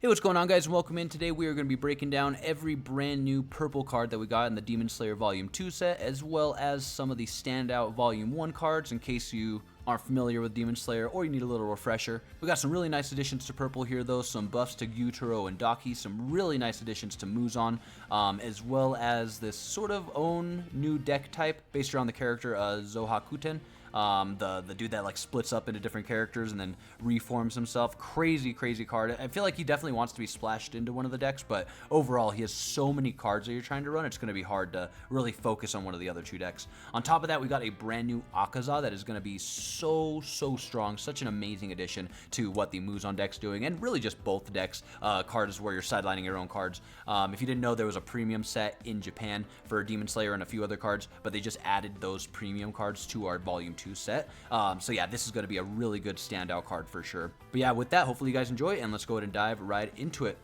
Hey, what's going on, guys, and welcome in. Today we are going to be breaking down every brand new purple card that we got in the Demon Slayer Volume 2 set, as well as some of the standout Volume 1 cards in case you aren't familiar with Demon Slayer or you need a little refresher. We got some really nice additions to purple here, though, some buffs to Gyutaro and Daki, some really nice additions to Muzan, as well as this sort of own new deck type based around the character Zohakuten. The dude that like splits up into different characters and then reforms himself. Crazy card. I feel like he definitely wants to be splashed into one of the decks, but overall he has so many cards that you're trying to run, it's going to be hard to really focus on one of the other two decks. On top of that, we got a brand new Akaza that is going to be so strong, such an amazing addition to what the Muzan deck's doing, and really just both decks. Cards where you're sidelining your own cards. If you didn't know, there was a premium set in Japan for Demon Slayer and a few other cards, but they just added those premium cards to our Volume 2 set. So yeah, this is going to be a really good standout card for sure. But yeah, with that, hopefully you guys enjoy, and let's go ahead and dive right into it.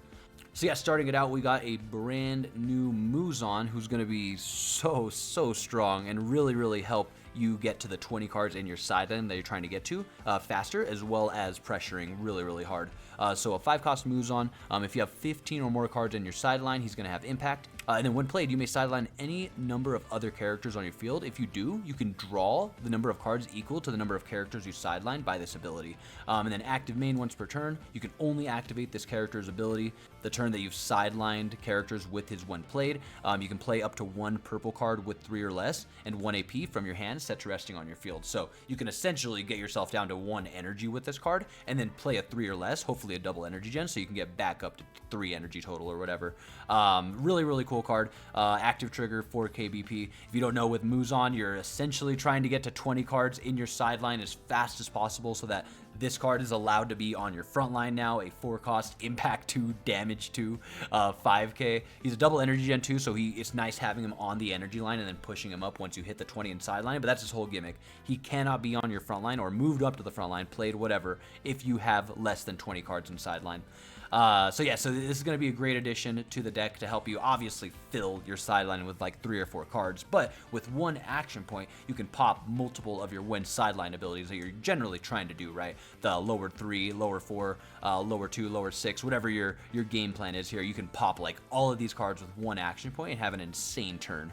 So yeah, starting it out, we got a brand new Muzan who's going to be so strong and really help you get to the 20 cards in your sideline that you're trying to get to faster, as well as pressuring really hard. So a 5-cost Muzan, if you have 15 or more cards in your sideline, he's going to have impact. And then when played, you may sideline any number of other characters on your field. If you do, you can draw the number of cards equal to the number of characters you sideline by this ability. And then active main once per turn, you can only activate this character's ability the turn that you've sidelined characters with his when played. You can play up to 1 purple card with 3 or less and 1 AP from your hand set to resting on your field. So you can essentially get yourself down to 1 energy with this card and then play a 3 or less, hopefully a double energy gen, so you can get back up to 3 energy total or whatever. Really cool card. Active trigger, 4k BP. If you don't know, with Muzan, you're essentially trying to get to 20 cards in your sideline as fast as possible so that this card is allowed to be on your front line now. A 4-cost, impact 2, damage 2, 5k. He's a double energy gen too, so it's nice having him on the energy line and then pushing him up once you hit the 20 in sideline, but that's his whole gimmick. He cannot be on your front line or moved up to the front line, played, whatever, if you have less than 20 cards in sideline. So this is going to be a great addition to the deck to help you obviously fill your sideline with like 3 or 4 cards, but with 1 action point, you can pop multiple of your when sideline abilities that you're generally trying to do, right? The lower 3, lower 4, lower 2, lower 6, whatever your game plan is here, you can pop like all of these cards with 1 action point and have an insane turn.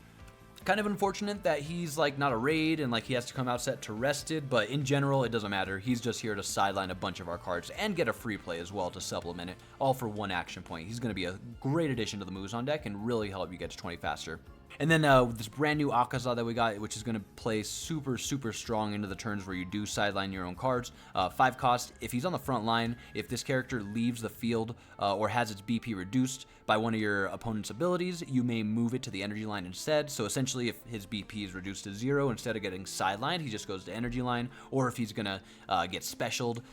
Kind of unfortunate that he's like not a raid and like he has to come out set to rested, but in general it doesn't matter. He's just here to sideline a bunch of our cards and get a free play as well to supplement it, all for 1 action point. He's going to be a great addition to the Muzan deck and really help you get to 20 faster. And then this brand new Akaza that we got, which is going to play super strong into the turns where you do sideline your own cards. 5 cost, if he's on the front line, if this character leaves the field or has its BP reduced by one of your opponent's abilities, you may move it to the energy line instead. So essentially, if his BP is reduced to 0, instead of getting sidelined, he just goes to energy line. Or if he's going to get specialed,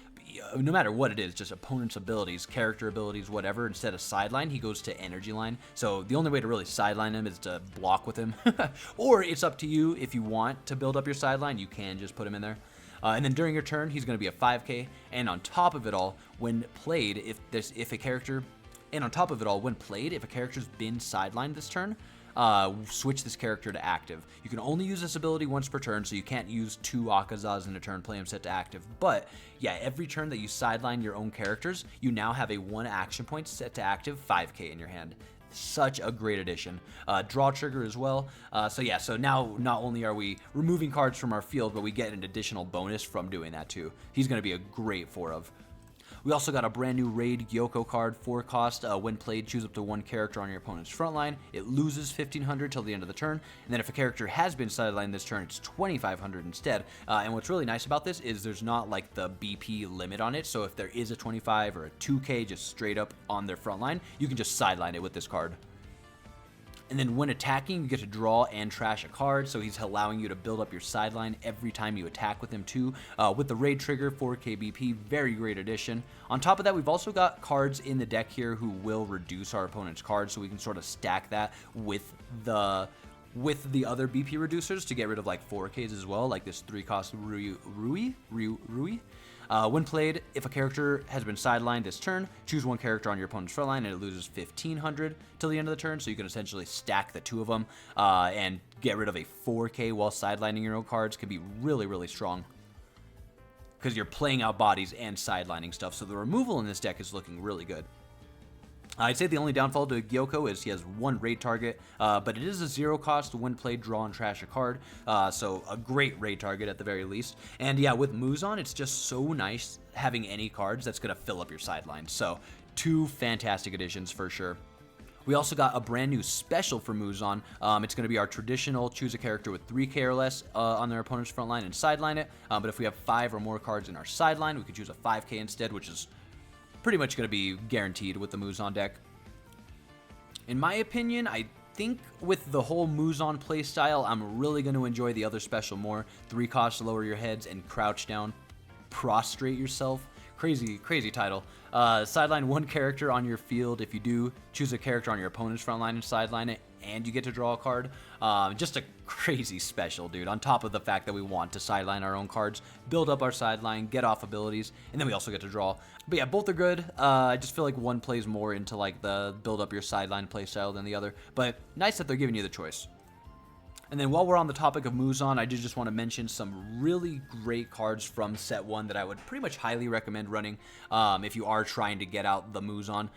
no matter what it is, just opponent's abilities, character abilities, whatever, instead of sideline, he goes to energy line. So the only way to really sideline him is to block with him. Or it's up to you. If you want to build up your sideline, you can just put him in there. And then during your turn, he's going to be a 5k. And on top of it all, when played, if a character's been sidelined this turn, switch this character to active. You can only use this ability once per turn, so you can't use 2 Akazas in a turn, play them set to active. But yeah, every turn that you sideline your own characters, you now have a 1 action point set to active, 5k in your hand. Such a great addition. Draw trigger as well. So now not only are we removing cards from our field, but we get an additional bonus from doing that too. He's going to be a great 4 of. We also got a brand new Raid Gyoko card, 4 cost. When played, choose up to 1 character on your opponent's front line. It loses 1,500 till the end of the turn, and then if a character has been sidelined this turn, it's 2,500 instead. And what's really nice about this is there's not like the BP limit on it, so if there is a 25 or a 2k just straight up on their front line, you can just sideline it with this card. And then when attacking, you get to draw and trash a card, so he's allowing you to build up your sideline every time you attack with him too. With the raid trigger, 4k BP, very great addition. On top of that, we've also got cards in the deck here who will reduce our opponent's cards, so we can sort of stack that with the other BP reducers to get rid of like 4Ks as well, like this 3-cost Rui. When played, if a character has been sidelined this turn, choose 1 character on your opponent's front line and it loses 1,500 till the end of the turn, so you can essentially stack the 2 of them and get rid of a 4K while sidelining your own cards. Can be really strong because you're playing out bodies and sidelining stuff, so the removal in this deck is looking really good. I'd say the only downfall to Gyoko is he has one raid target, but it is a 0 cost to when played, draw and trash a card, so a great raid target at the very least. And yeah, with Muzan, it's just so nice having any cards that's going to fill up your sideline. So 2 fantastic additions for sure. We also got a brand new special for Muzan. It's going to be our traditional choose a character with 3k or less on their opponent's front line and sideline it. But if we have 5 or more cards in our sideline, we could choose a 5k instead, which is pretty much going to be guaranteed with the Muzan deck. In my opinion, I think with the whole Muzan playstyle, I'm really going to enjoy the other special more. 3 costs to lower your heads and crouch down, prostrate yourself. Crazy title. Sideline 1 character on your field. If you do, choose a character on your opponent's front line and sideline it, and you get to draw a card. Just a crazy special, dude. On top of the fact that we want to sideline our own cards, build up our sideline, get off abilities, and then we also get to draw. But yeah, both are good. I just feel like one plays more into like the build up your sideline playstyle than the other. But nice that they're giving you the choice. And then while we're on the topic of Muzan, I did just want to mention some really great cards from set 1 that I would pretty much highly recommend running if you are trying to get out the Muzan.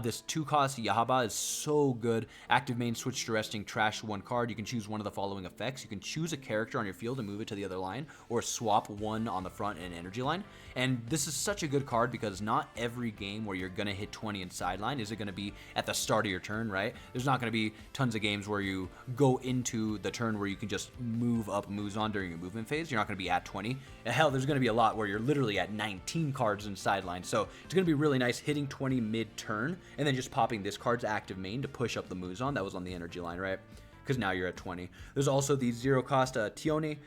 This 2-cost Yahaba is so good. Active main, switch to resting, trash 1 card. You can choose one of the following effects. You can choose a character on your field and move it to the other line, or swap 1 on the front and energy line. And this is such a good card because not every game where you're going to hit 20 in sideline is it going to be at the start of your turn, right? There's not going to be tons of games where you go into the turn where you can just move up Muzan during your movement phase. You're not going to be at 20. Hell, there's going to be a lot where you're literally at 19 cards in sideline. So it's going to be really nice hitting 20 mid-turn and then just popping this card's active main to push up the Muzan that was on the energy line, right? Because now you're at 20. There's also the 0-cost Tioni.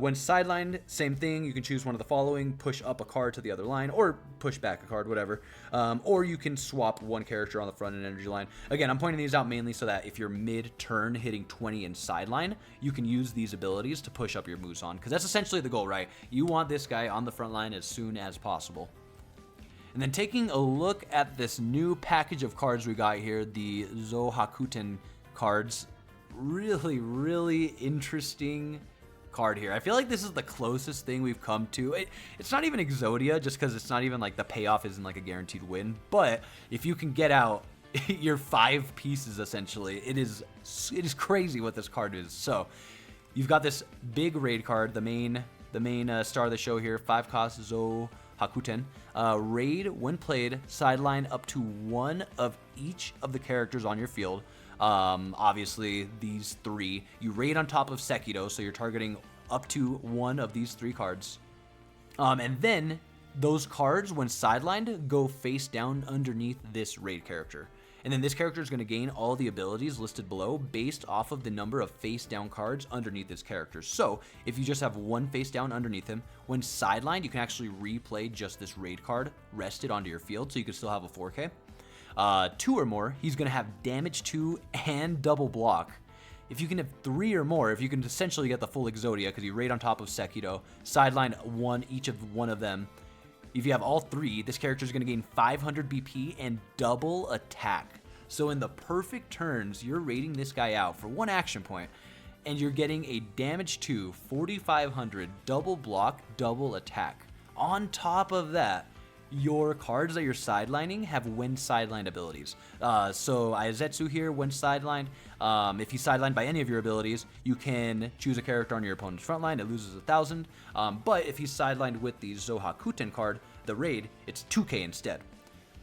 When sidelined, same thing. You can choose one of the following: push up a card to the other line, or push back a card, whatever. Or you can swap 1 character on the front and energy line. Again, I'm pointing these out mainly so that if you're mid-turn hitting 20 in sideline, you can use these abilities to push up your Muzan, because that's essentially the goal, right? You want this guy on the front line as soon as possible. And then taking a look at this new package of cards we got here, the Zohakuten cards. Really interesting card here. I feel like this is the closest thing we've come to. It's not even Exodia, just because it's not even like the payoff isn't like a guaranteed win. But if you can get out your 5 pieces, essentially, it is crazy what this card is. So you've got this big raid card, the main star of the show here, 5-cost Zohakuten. Raid, when played, sideline up to 1 of each of the characters on your field. Obviously these 3. You raid on top of Sekido, so you're targeting up to 1 of these 3 cards. And then those cards, when sidelined, go face down underneath this raid character. And then this character is going to gain all the abilities listed below based off of the number of face down cards underneath this character. So if you just have 1 face down underneath him, when sidelined, you can actually replay just this raid card rested onto your field, so you can still have a 4K. 2 or more, he's going to have damage 2 and double block. If you can have 3 or more, if you can essentially get the full Exodia, because you raid on top of Sekido, sideline 1 each of one of them. If you have all 3, this character is going to gain 500 BP and double attack. So in the perfect turns, you're raiding this guy out for 1 action point, and you're getting a damage 2, 4,500, double block, double attack. On top of that, your cards that you're sidelining have when sidelined abilities. So Aizetsu here, when sidelined, if he's sidelined by any of your abilities, you can choose a character on your opponent's front line. It loses 1,000. But if he's sidelined with the Zohakuten card, the raid, it's 2k instead.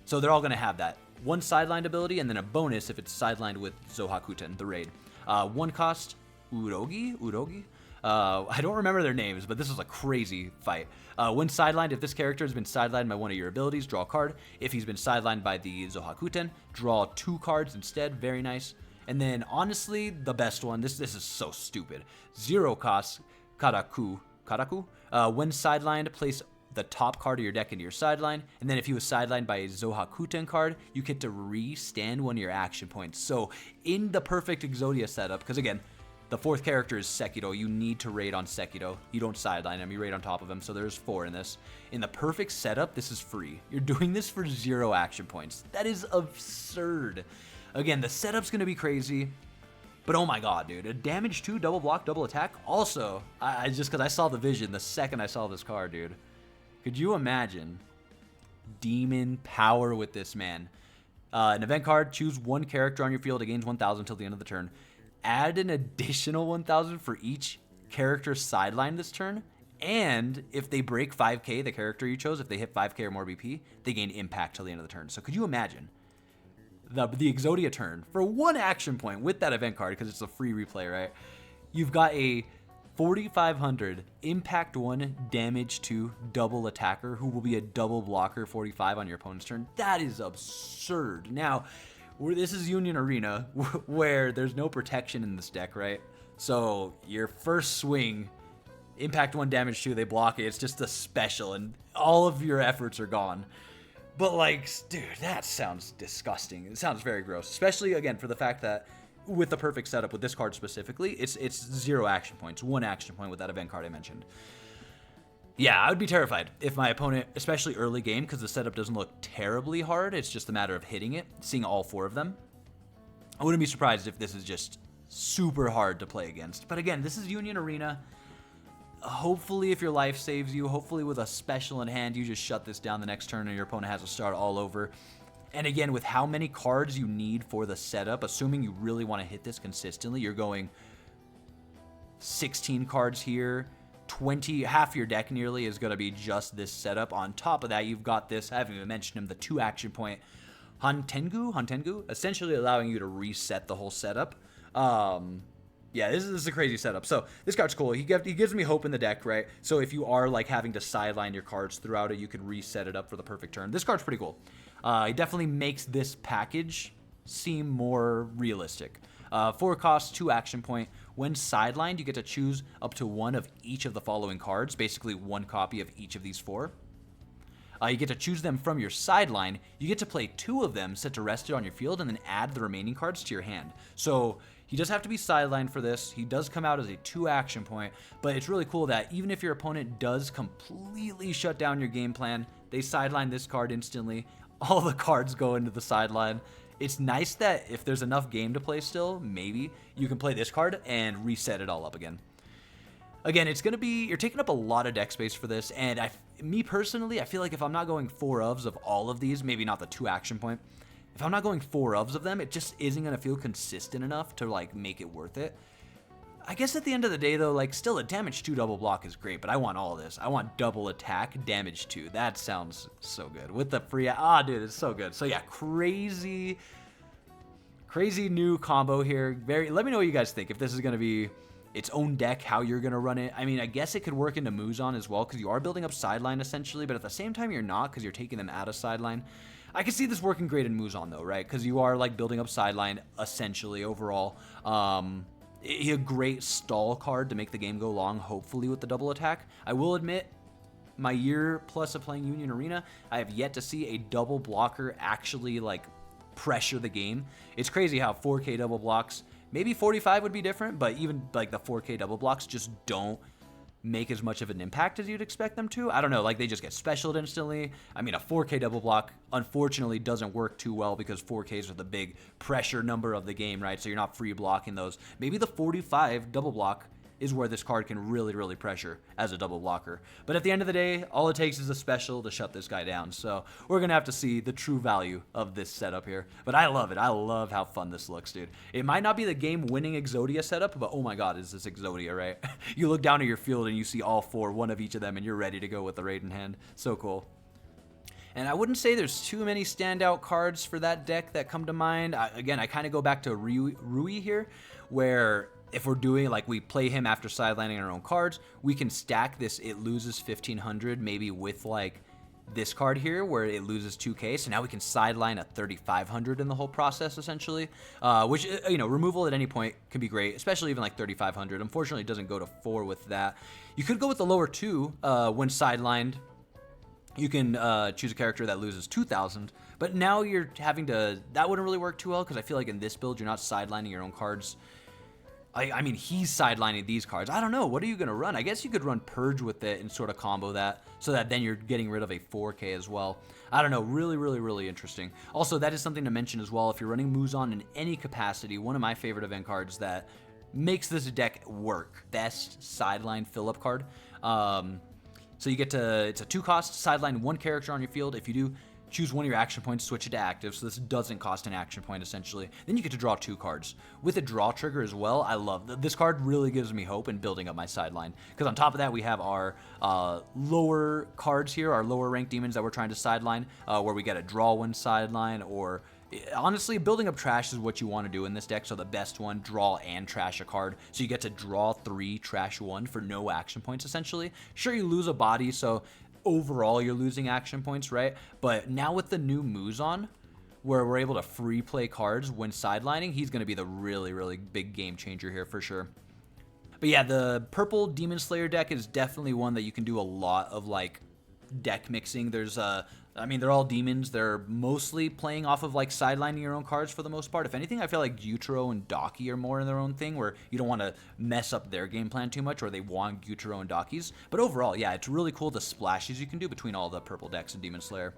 So they're all going to have that. 1 sidelined ability, and then a bonus if it's sidelined with Zohakuten, the raid. 1 cost, Urogi? I don't remember their names, but this is a crazy fight. When sidelined, if this character has been sidelined by one of your abilities, draw a card. If he's been sidelined by the Zohakuten, draw 2 cards instead. Very nice. And then, honestly, the best one, this is so stupid. 0 cost, Karaku. When sidelined, place the top card of your deck into your sideline, and then if he was sidelined by a Zohakuten card, you get to re-stand 1 of your action points. So, in the perfect Exodia setup, because again, the 4th character is Sekido. You need to raid on Sekido. You don't sideline him, you raid on top of him, so there's 4 in this. In the perfect setup, this is free. You're doing this for 0 action points. That is absurd. Again, the setup's going to be crazy, but oh my god, dude. A damage 2, double block, double attack. Also, I just because I saw the vision the second I saw this card, dude. Could you imagine demon power with this man? An event card, choose one character on your field. It gains 1,000 till the end of the turn. Add an additional 1,000 for each character sideline this turn. And if they break 5k, the character you chose, if they hit 5k or more BP, they gain impact till the end of the turn. So could you imagine the Exodia turn for one action point with that event card, because it's a free replay, right? You've got a 4,500 impact 1 damage 2 double attacker who will be a double blocker 45 on your opponent's turn. That is absurd. Now, this is Union Arena where there's no protection in this deck, right? So your first swing, impact 1 damage 2, they block it. It's just a special and all of your efforts are gone. But like, dude, that sounds disgusting. It sounds very gross, especially again for the fact that with the perfect setup with this card specifically, it's 0 action points, 1 action point with that event card I mentioned. Yeah, I would be terrified if my opponent, especially early game, because the setup doesn't look terribly hard, it's just a matter of hitting it, seeing all 4 of them. I wouldn't be surprised if this is just super hard to play against. But again, this is Union Arena. Hopefully, if your life saves you, hopefully with a special in hand, you just shut this down the next turn and your opponent has to start all over. And again, with how many cards you need for the setup, assuming you really want to hit this consistently, you're going 16 cards here, 20, half your deck nearly is going to be just this setup. On top of that, you've got this, I haven't even mentioned him, the 2 action point Hantengu, essentially allowing you to reset the whole setup. Yeah, this is a crazy setup. So this card's cool. He gives me hope in the deck, right? So if you are like having to sideline your cards throughout it, you can reset it up for the perfect turn. This card's pretty cool. It definitely makes this package seem more realistic. 4 costs, 2 action point. When sidelined, you get to choose up to 1 of each of the following cards, basically 1 copy of each of these 4. You get to choose them from your sideline. You get to play 2 of them set to rested on your field and then add the remaining cards to your hand. So he does have to be sidelined for this. He does come out as a 2 action point, but it's really cool that even if your opponent does completely shut down your game plan, they sideline this card instantly. All the cards go into the sideline. It's nice that if there's enough game to play still, maybe you can play this card and reset it all up again. Again, it's going to be, you're taking up a lot of deck space for this, and me personally, I feel like if I'm not going 4 ofs of all of these, maybe not the 2 action point, if I'm not going 4 ofs of them, it just isn't going to feel consistent enough to like make it worth it. I guess at the end of the day though, like still a damage 2 double block is great, but I want all of this. I want double attack, damage 2. That sounds so good. With the free, dude, it's so good. So yeah, crazy new combo here. Let me know what you guys think. If this is going to be its own deck, how you're going to run it. I mean, I guess it could work into Muzan as well, because you are building up sideline essentially, but at the same time you're not, because you're taking them out of sideline. I can see this working great in Muzan though, right? Because you are like building up sideline essentially overall. A great stall card to make the game go long, hopefully with the double attack. I will admit, my year plus of playing Union Arena, I have yet to see a double blocker actually like pressure the game. It's crazy how 4K double blocks, maybe 45 would be different, but even like the 4K double blocks just don't make as much of an impact as you'd expect them to. I don't know, like they just get specialed instantly. I mean, a 4K double block unfortunately doesn't work too well because 4Ks are the big pressure number of the game, right? So you're not free blocking those. Maybe the 45 double block is where this card can really, really pressure as a double blocker. But at the end of the day, all it takes is a special to shut this guy down. So we're going to have to see the true value of this setup here. But I love it. I love how fun this looks, dude. It might not be the game-winning Exodia setup, but oh my god, is this Exodia, right? You look down at your field and you see all 4, 1 of each of them, and you're ready to go with the raid in hand. So cool. And I wouldn't say there's too many standout cards for that deck that come to mind. Again, I kind of go back to Rui here, where if we're doing, like, we play him after sidelining our own cards, we can stack this, it loses 1,500, maybe with, like, this card here, where it loses 2k, so now we can sideline a 3,500 in the whole process, essentially, which, you know, removal at any point can be great, especially even, like, 3,500. Unfortunately, it doesn't go to 4 with that. You could go with the lower 2 when sidelined. You can choose a character that loses 2,000, but now you're having to, that wouldn't really work too well, because I feel like in this build, you're not sidelining your own cards. I mean, he's sidelining these cards. I don't know. What are you going to run? I guess you could run Purge with it and sort of combo that so that then you're getting rid of a 4K as well. I don't know. Really, really, really interesting. Also, that is something to mention as well. If you're running Muzan in any capacity, one of my favorite event cards that makes this deck work. Best sideline fill-up card. So you get to, it's a 2 cost, sideline 1 character on your field. If you do, choose one of your action points, switch it to active, so this doesn't cost an action point essentially. Then you get to draw 2 cards. With a draw trigger as well, I love this card, really gives me hope in building up my sideline. Because on top of that, we have our lower cards here, our lower ranked demons that we're trying to sideline, where we get a draw 1 sideline, or honestly, building up trash is what you want to do in this deck, so the best one, draw and trash a card. So you get to draw 3, trash 1 for no action points essentially. Sure, you lose a body, so overall you're losing action points, right? But now with the new Muzan, where we're able to free play cards when sidelining, he's going to be the really big game changer here for sure. But yeah, the purple Demon Slayer deck is definitely one that you can do a lot of like deck mixing. There's I mean, they're all demons. They're mostly playing off of like sidelining your own cards for the most part. If anything, I feel like Gyutaro and Daki are more in their own thing, where you don't want to mess up their game plan too much, or they want Gyutaro and Dakis. But overall, yeah, it's really cool the splashes you can do between all the purple decks in Demon Slayer.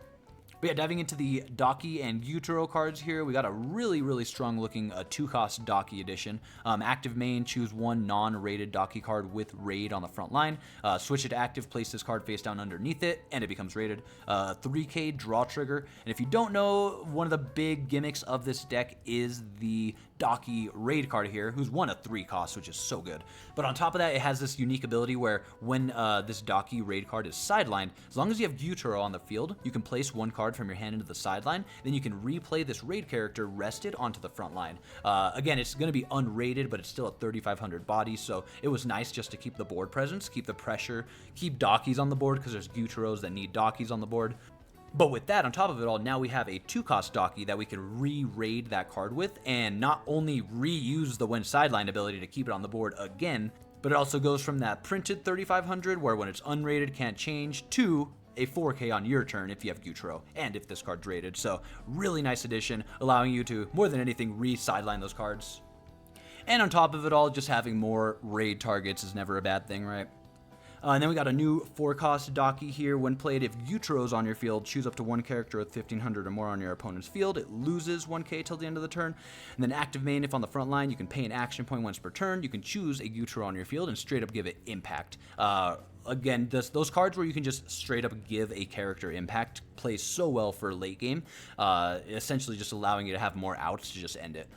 But yeah, diving into the Daki and Gyutaro cards here, we got a really strong looking 2-cost Daki edition. Active main, choose 1 non-rated Daki card with raid on the front line. Switch it to active, place this card face down underneath it, and it becomes rated. 3k draw trigger. And if you don't know, one of the big gimmicks of this deck is the Daki raid card here, who's 1 of 3 costs, which is so good. But on top of that, it has this unique ability where when this Daki raid card is sidelined, as long as you have Gyutaro on the field, you can place 1 card from your hand into the sideline, then you can replay this raid character rested onto the front line. Again, it's going to be unrated, but it's still at 3,500 bodies, so it was nice just to keep the board presence, keep the pressure, keep Dakis on the board, because there's Gyutaros that need Dakis on the board. But with that, on top of it all, now we have a 2-cost Daki that we can re-raid that card with, and not only reuse the when sideline ability to keep it on the board again, but it also goes from that printed 3,500, where when it's unrated can't change, to a 4k on your turn if you have Gyutaro, and if this card's rated. So really nice addition, allowing you to, more than anything, re-sideline those cards. And on top of it all, just having more raid targets is never a bad thing, right? And then we got a new 4-cost Daki here. When played, if Gyutaro's on your field, choose up to 1 character with 1,500 or more on your opponent's field. It loses 1k till the end of the turn. And then active main, if on the front line, you can pay an action point once per turn. You can choose a Gyutaro on your field and straight up give it impact. Again, those cards where you can just straight up give a character impact play so well for late game, essentially just allowing you to have more outs to just end it.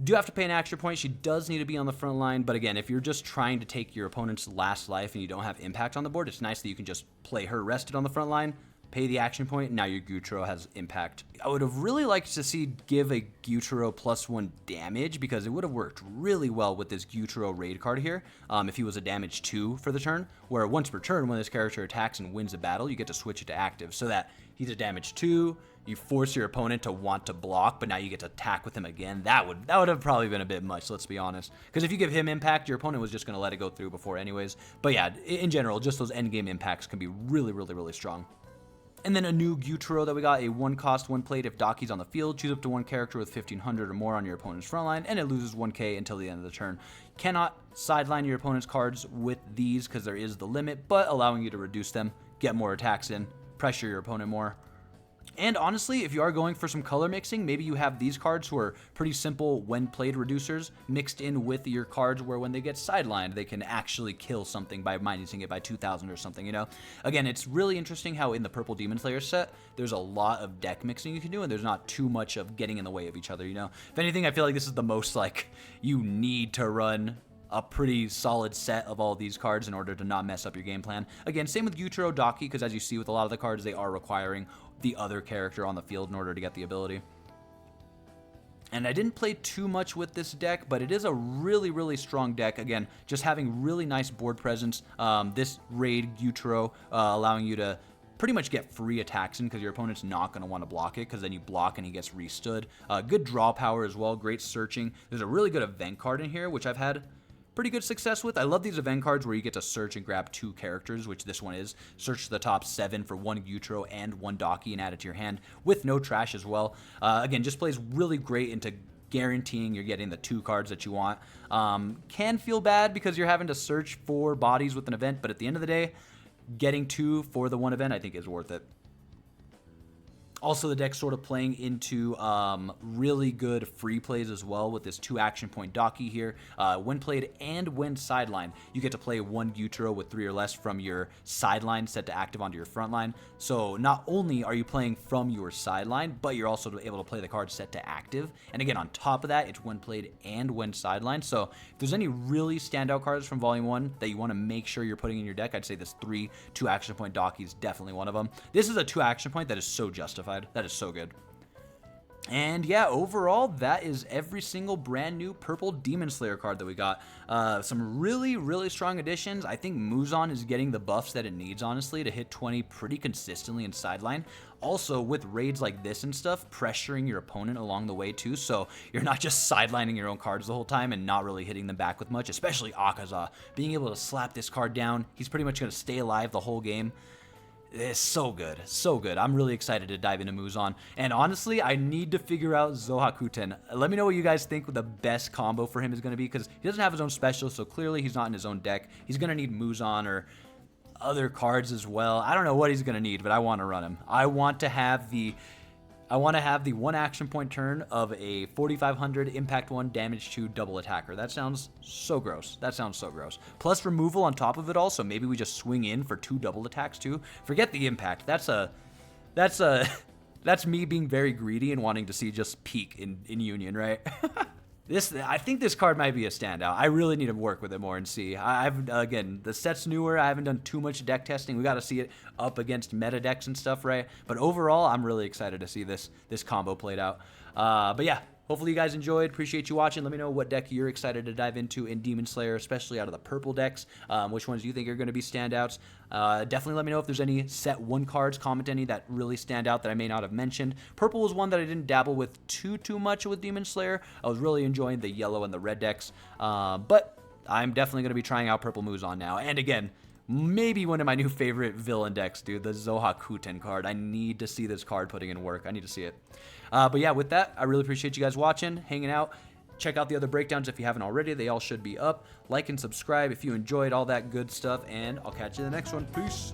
Do have to pay an action point. She does need to be on the front line, but again, if you're just trying to take your opponent's last life and you don't have impact on the board, it's nice that you can just play her rested on the front line, pay the action point, and now your Gyutaro has impact. I would have really liked to see give a Gyutaro +1 damage, because it would have worked really well with this Gyutaro raid card here, if he was a damage 2 for the turn, where once per turn, when this character attacks and wins a battle, you get to switch it to active, so that he's a damage 2, you force your opponent to want to block, but now you get to attack with him again. That would have probably been a bit much, let's be honest. Because if you give him impact, your opponent was just going to let it go through before anyways. But yeah, in general, just those endgame impacts can be really strong. And then a new Gyutaro that we got, a 1-cost, 1 played if Daki's on the field. Choose up to 1 character with 1,500 or more on your opponent's front line, and it loses 1k until the end of the turn. Cannot sideline your opponent's cards with these because there is the limit, but allowing you to reduce them, get more attacks in, pressure your opponent more. And honestly, if you are going for some color mixing, maybe you have these cards who are pretty simple when played reducers mixed in with your cards where when they get sidelined, they can actually kill something by minusing it by 2,000 or something, you know? Again, it's really interesting how in the purple Demon Slayer set, there's a lot of deck mixing you can do, and there's not too much of getting in the way of each other, you know? If anything, I feel like this is the most, like, you need to run a pretty solid set of all these cards in order to not mess up your game plan. Again, same with Gyutaro, Daki, because as you see with a lot of the cards, they are requiring the other character on the field in order to get the ability. And I didn't play too much with this deck, but it is a really strong deck. Again, just having really nice board presence. This raid Gyutaro allowing you to pretty much get free attacks in because your opponent's not going to want to block it, because then you block and he gets restood. Good draw power as well, great searching. There's a really good event card in here, which I've had pretty good success with. I love these event cards where you get to search and grab 2 characters, which this one is. Search the top 7 for 1 Gyutaro and 1 Daki and add it to your hand with no trash as well. Again, just plays really great into guaranteeing you're getting the 2 cards that you want. Can feel bad because you're having to search for bodies with an event, but at the end of the day, getting 2 for the 1 event I think is worth it. Also, the deck's sort of playing into really good free plays as well with this 2 action point Daki here. When played and when sideline, you get to play 1 Gyutaro with 3 or less from your sideline set to active onto your front line. So not only are you playing from your sideline, but you're also able to play the card set to active. And again, on top of that, it's when played and when sideline. So if there's any really standout cards from Volume 1 that you want to make sure you're putting in your deck, I'd say this 3 2 action point Daki is definitely one of them. This is a 2 action point that is so justified. That is so good. And yeah, overall, that is every single brand new purple Demon Slayer card that we got. Some really, really strong additions. I think Muzan is getting the buffs that it needs, honestly, to hit 20 pretty consistently in sideline. Also, with raids like this and stuff, pressuring your opponent along the way too, so you're not just sidelining your own cards the whole time and not really hitting them back with much, especially Akaza. Being able to slap this card down, he's pretty much going to stay alive the whole game. It's so good, so good. I'm really excited to dive into Muzan. And honestly, I need to figure out Zohakuten. Let me know what you guys think the best combo for him is going to be, because he doesn't have his own special, so clearly he's not in his own deck. He's going to need Muzan or other cards as well. I don't know what he's going to need, but I want to run him. I want to have the 1 action point turn of a 4500 impact 1 damage 2 double attacker. That sounds so gross. That sounds so gross. Plus removal on top of it all, so maybe we just swing in for 2 double attacks too. Forget the impact. That's me being very greedy and wanting to see just peak in Union, right? I think this card might be a standout. I really need to work with it more and see. Again, the set's newer. I haven't done too much deck testing. We got to see it up against meta decks and stuff, right? But overall, I'm really excited to see this combo played out. But yeah, hopefully you guys enjoyed. Appreciate you watching. Let me know what deck you're excited to dive into in Demon Slayer, especially out of the purple decks. Which ones you think are going to be standouts. Definitely let me know if there's any set 1 cards, comment any that really stand out that I may not have mentioned. Purple was one that I didn't dabble with too much with Demon Slayer. I was really enjoying the yellow and the red decks. But I'm definitely going to be trying out Purple Muzan now. And again, maybe one of my new favorite villain decks, dude, the Zohakuten card. I need to see this card putting in work. I need to see it. But yeah, with that, I really appreciate you guys watching, hanging out. Check out the other breakdowns if you haven't already. They all should be up. Like and subscribe if you enjoyed all that good stuff, and I'll catch you in the next one. Peace.